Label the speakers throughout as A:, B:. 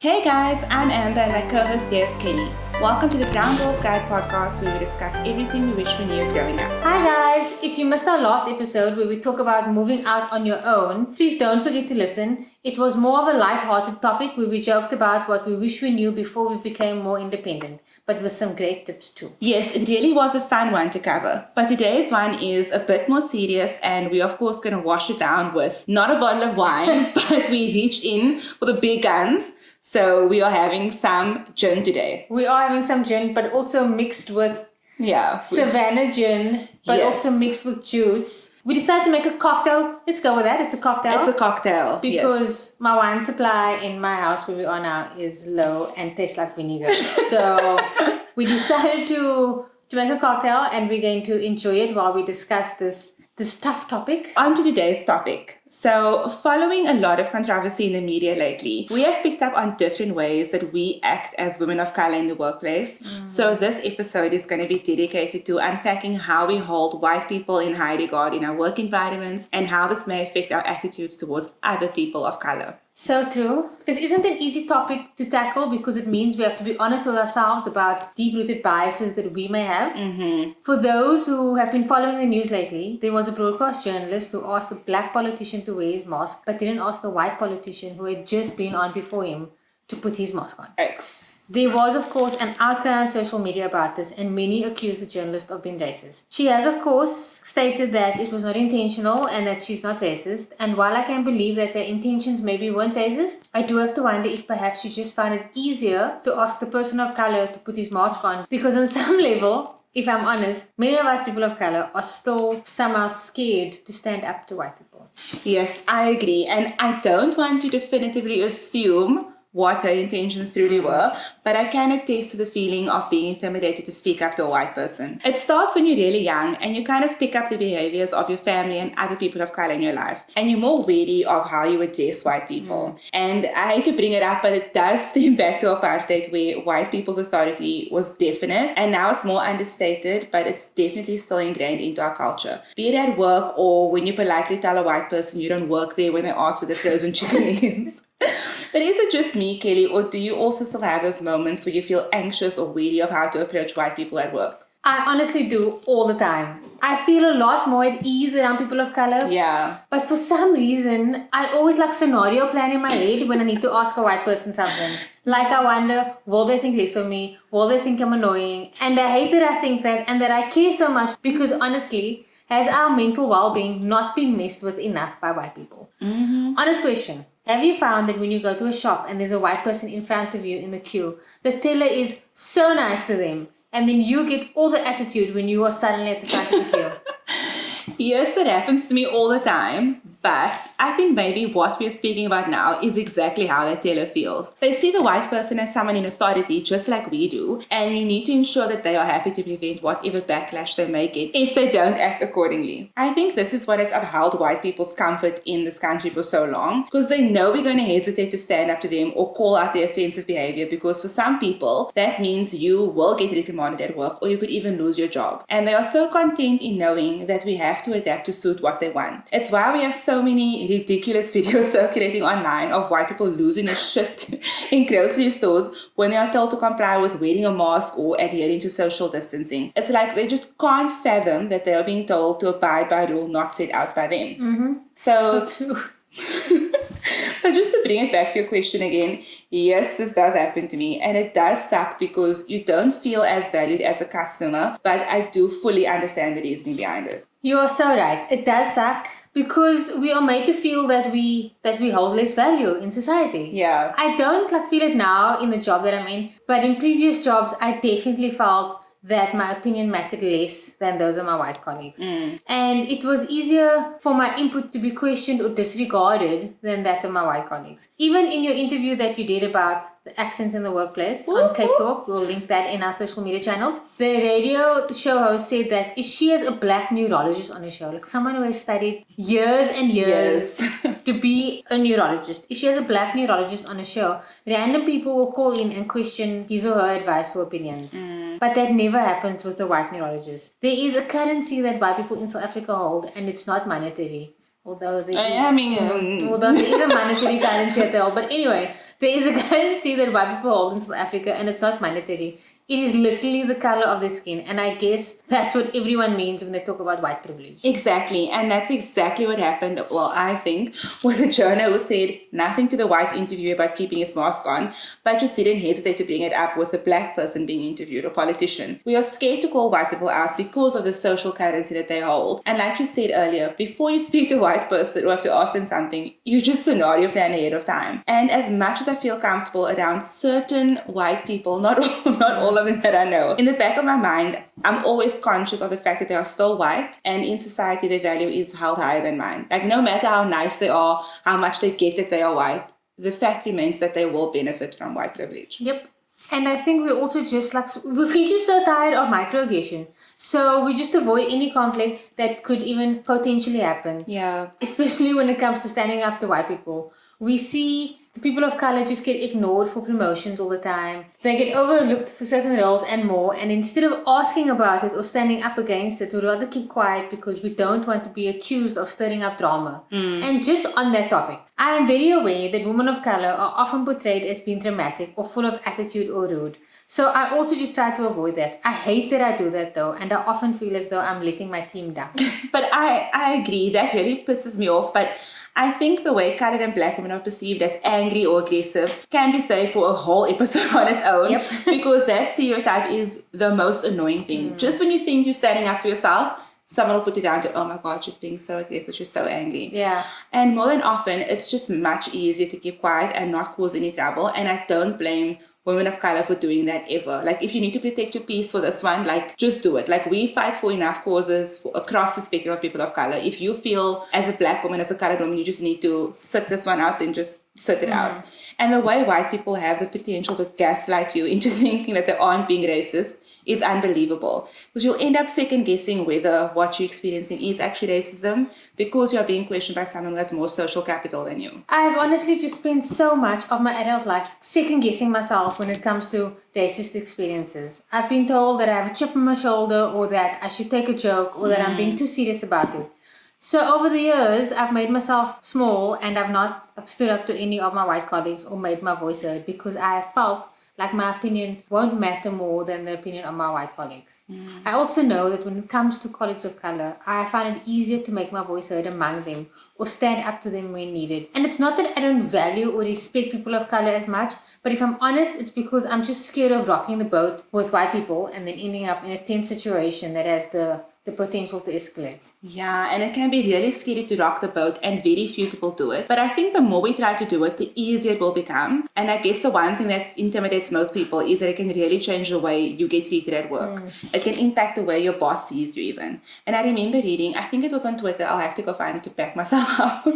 A: Hey guys, I'm Amber and my co-host here is Kelly. Welcome to the Brown Girls Guide podcast where we discuss everything we wish we knew growing up.
B: Hi guys! If you missed our last episode where we talk about moving out on your own, please don't forget to listen. It was more of a light-hearted topic where we joked about what we wish we knew before we became more independent, but with some great tips too.
A: Yes, it really was a fun one to cover. But today's one is a bit more serious and we're of course going to wash it down with not a bottle of wine, but we reached in for the big guns. So we are having some gin today.
B: We are having some gin, but also mixed with Savannah gin, but also mixed with juice. We decided to make a cocktail. Let's go with that. It's a cocktail.
A: It's a cocktail.
B: Because my wine supply in my house where we are now is low and tastes like vinegar. So we decided to make a cocktail and we're going to enjoy it while we discuss this tough topic.
A: On to today's topic. So, following a lot of controversy in the media lately, we have picked up on different ways that we act as women of color in the workplace. So, this episode is going to be dedicated to unpacking how we hold white people in high regard in our work environments and how this may affect our attitudes towards other people of color.
B: So true. This isn't an easy topic to tackle because it means we have to be honest with ourselves about deep-rooted biases that we may have. For those who have been following the news lately, there was a broadcast journalist who asked the black politician to wear his mask, but didn't ask the white politician who had just been on before him to put his mask on. There was, of course, an outcry on social media about this, and many accused the journalist of being racist. She has, of course, stated that it was not intentional and that she's not racist. And while I can believe that their intentions maybe weren't racist, I do have to wonder if perhaps she just found it easier to ask the person of color to put his mask on. Because on some level, if I'm honest, many of us people of color are still somehow scared to stand up to white people.
A: Yes, I agree. And I don't want to definitively assume what her intentions truly were, but I can attest to the feeling of being intimidated to speak up to a white person. It starts when you're really young and you kind of pick up the behaviors of your family and other people of color in your life, and you're more wary of how you address white people. And I hate to bring it up, but it does stem back to apartheid, where white people's authority was definite, and now it's more understated, but it's definitely still ingrained into our culture. Be it at work or when you politely tell a white person you don't work there when they ask where the frozen chicken is. But is it just me, Kelly, or do you also still have those moments where you feel anxious or wary of how to approach white people at work?
B: I honestly do all the time. I feel a lot more at ease around people of color.
A: Yeah.
B: But for some reason, I always scenario plan in my head when I need to ask a white person something. Like I wonder, will they think less of me? Will they think I'm annoying? And I hate that I think that and that I care so much because honestly, has our mental well-being not been messed with enough by white people? Honest question. Have you found that when you go to a shop and there's a white person in front of you in the queue, the teller is so nice to them, and then you get all the attitude when you are suddenly at the front of the queue?
A: Yes, that happens to me all the time. But I think maybe what we're speaking about now is exactly how that teller feels. They see the white person as someone in authority just like we do, and you need to ensure that they are happy to prevent whatever backlash they may get if they don't act accordingly. I think this is what has upheld white people's comfort in this country for so long, because they know we're going to hesitate to stand up to them or call out their offensive behavior, because for some people that means you will get reprimanded at work or you could even lose your job. And they are so content in knowing that we have to adapt to suit what they want. It's why we have so many ridiculous videos circulating online of white people losing their shit in grocery stores when they are told to comply with wearing a mask or adhering to social distancing. It's like they just can't fathom that they are being told to abide by a rule not set out by them.
B: So true.
A: But just to bring it back to your question again, yes, this does happen to me, and it does suck because you don't feel as valued as a customer, but I do fully understand the reasoning behind it.
B: You are so right. It does suck because we are made to feel that we hold less value in society.
A: Yeah.
B: I don't feel it now in the job that I'm in, but in previous jobs, I definitely felt that my opinion mattered less than those of my white colleagues. And it was easier for my input to be questioned or disregarded than that of my white colleagues. Even in your interview that you did about the accents in the workplace on Cape Talk, we'll link that in our social media channels. The radio show host said that if she has a black neurologist on her show, someone who has studied years and years to be a neurologist, if she has a black neurologist on a show, random people will call in and question his or her advice or opinions. But that never happens with the white neurologist. There is a currency that white people in South Africa hold, and it's not monetary. Although there is a monetary currency at all. But anyway, There is a currency that white people hold in South Africa, and it's not monetary. It is literally the color of the skin. And I guess that's what everyone means when they talk about white privilege.
A: Exactly. And that's exactly what happened, well, I think, with the journal who said nothing to the white interviewer about keeping his mask on, but just didn't hesitate to bring it up with a black person being interviewed, a politician. We are scared to call white people out because of the social currency that they hold. And like you said earlier, before you speak to a white person or have to ask them something, you just scenario plan ahead of time. And as much as I feel comfortable around certain white people, not all of them that I know, in the back of my mind, I'm always conscious of the fact that they are still white, and in society their value is held higher than mine. Like, no matter how nice they are, how much they get that they are white, the fact remains that they will benefit from white privilege.
B: Yep. And I think we're also just we're just so tired of microaggression. So we just avoid any conflict that could even potentially happen.
A: Yeah.
B: Especially when it comes to standing up to white people. We see the people of color just get ignored for promotions all the time. They get overlooked for certain roles and more. And instead of asking about it or standing up against it, we'd rather keep quiet because we don't want to be accused of stirring up drama. And just on that topic, I am very aware that women of color are often portrayed as being dramatic or full of attitude or rude. So I also just try to avoid that. I hate that I do that though, and I often feel as though I'm letting my team down.
A: But I agree, that really pisses me off. But I think the way colored and black women are perceived as angry or aggressive can be saved for a whole episode on its own.
B: Yep.
A: Because that stereotype is the most annoying thing. Just when you think you're standing up for yourself, someone will put it down to, oh my God, she's being so aggressive, she's so angry.
B: Yeah.
A: And more than often, it's just much easier to keep quiet and not cause any trouble. And I don't blame women of color for doing that ever. Like, if you need to protect your peace for this one, like, just do it. Like, we fight for enough causes across the spectrum of people of color. If you feel as a black woman, as a colored woman, you just need to sit this one out, then just sit it out. And the way white people have the potential to gaslight you into thinking that they aren't being racist is unbelievable. Because you'll end up second guessing whether what you're experiencing is actually racism because you're being questioned by someone who has more social capital than you.
B: I've honestly just spent so much of my adult life second guessing myself when it comes to racist experiences. I've been told that I have a chip on my shoulder, or that I should take a joke, or that I'm being too serious about it. So over the years, I've made myself small, and I've not stood up to any of my white colleagues or made my voice heard because I have felt like my opinion won't matter more than the opinion of my white colleagues. I also know that when it comes to colleagues of color, I find it easier to make my voice heard among them or stand up to them when needed. And it's not that I don't value or respect people of color as much, but if I'm honest, it's because I'm just scared of rocking the boat with white people and then ending up in a tense situation that has the potential to escalate.
A: Yeah, and it can be really scary to rock the boat, and very few people do it. But I think the more we try to do it, the easier it will become. And I guess the one thing that intimidates most people is that it can really change the way you get treated at work. It can impact the way your boss sees you even. And I remember reading, I think it was on Twitter, I'll have to go find it to back myself up.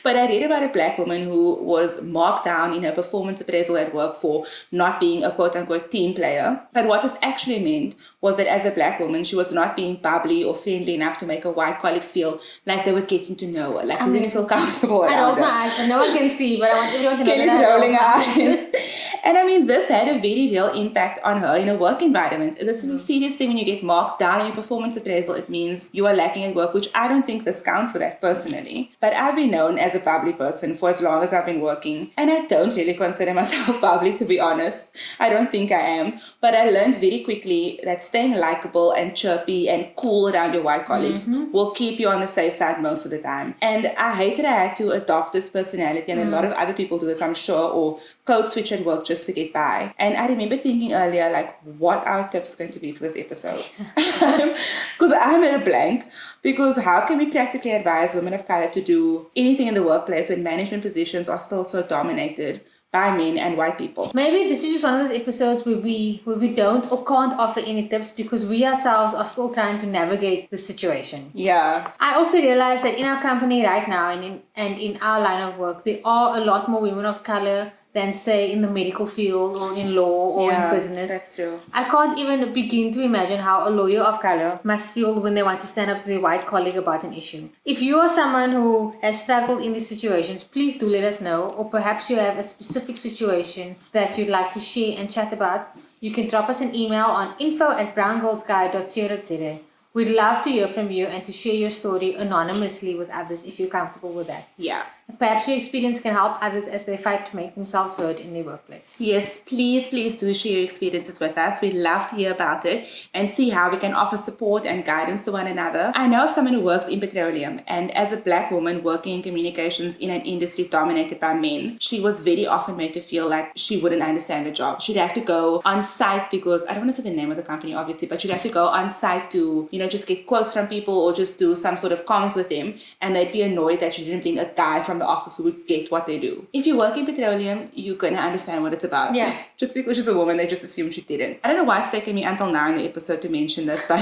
A: But I read about a black woman who was marked down in her performance appraisal at work for not being a quote-unquote team player. But what this actually meant was that as a black woman, she was not being bubbly or friendly enough to make her white colleagues feel like they were getting to know her, like they didn't feel comfortable around her.
B: I rolled my eyes, and no one can see, but I want everyone to know
A: Kelly's
B: that I rolled
A: rolling
B: my
A: her eyes. And I mean, this had a very real impact on her in a work environment. This is a serious thing when you get marked down in your performance appraisal. It means you are lacking at work, which I don't think this counts for that personally. But I've been known as a bubbly person for as long as I've been working, and I don't really consider myself bubbly, to be honest. I don't think I am. But I learned very quickly that staying likable and chirpy and cool around your white colleagues will keep you on the safe side most of the time. And I hate that I had to adopt this personality, and a lot of other people do this, I'm sure, or code switch at work just to get by. And I remember thinking earlier, like, what are our tips going to be for this episode? Because I'm at a blank. Because how can we practically advise women of color to do anything in the workplace when management positions are still so dominated by men and white people?
B: Maybe this is just one of those episodes where we don't or can't offer any tips because we ourselves are still trying to navigate the situation.
A: Yeah.
B: I also realized that in our company right now and in our line of work, there are a lot more women of color than, say, in the medical field or in law or in business.
A: That's true.
B: I can't even begin to imagine how a lawyer of color must feel when they want to stand up to their white colleague about an issue. If you are someone who has struggled in these situations, please do let us know. Or perhaps you have a specific situation that you'd like to share and chat about. You can drop us an email on info@browngirlsguide.co.za. We'd love to hear from you and to share your story anonymously with others if you're comfortable with that.
A: Yeah.
B: Perhaps your experience can help others as they fight to make themselves heard in their workplace.
A: Yes, please do share your experiences with us. We'd love to hear about it and see how we can offer support and guidance to one another. I know someone who works in petroleum, and as a Black woman working in communications in an industry dominated by men, she was very often made to feel like she wouldn't understand the job. She'd have to go on site because, I don't want to say the name of the company obviously, but she'd have to go on site to, just get quotes from people or just do some sort of comms with them, and they'd be annoyed that she didn't bring a guy from the office who would get what they do. If you work in petroleum, you're gonna understand what it's about.
B: Yeah.
A: Just because she's a woman, they just assume she didn't. I don't know why it's taken me until now in the episode to mention this, but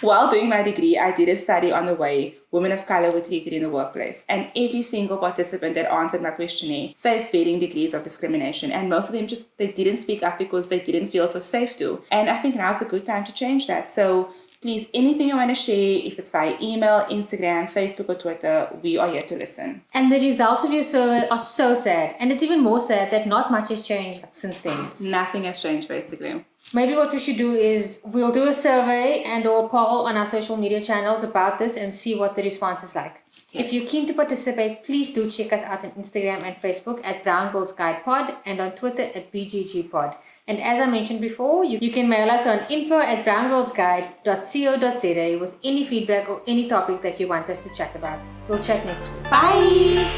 A: while doing my degree, I did a study on the way women of color were treated in the workplace. And every single participant that answered my questionnaire faced varying degrees of discrimination. And most of them they didn't speak up because they didn't feel it was safe to. And I think now's a good time to change that. So please, anything you want to share, if it's via email, Instagram, Facebook, or Twitter, we are here to listen.
B: And the results of your survey are so sad. And it's even more sad that not much has changed since then.
A: Nothing has changed, basically.
B: Maybe what we should do is we'll do a survey and or poll on our social media channels about this and see what the response is like.
A: Yes.
B: If you're keen to participate, please do check us out on Instagram and Facebook at Brown Girls Guide Pod and on Twitter at BGG Pod. And as I mentioned before, you can mail us on info@browngirlsguide.co.za with any feedback or any topic that you want us to chat about. We'll chat next week.
A: Bye!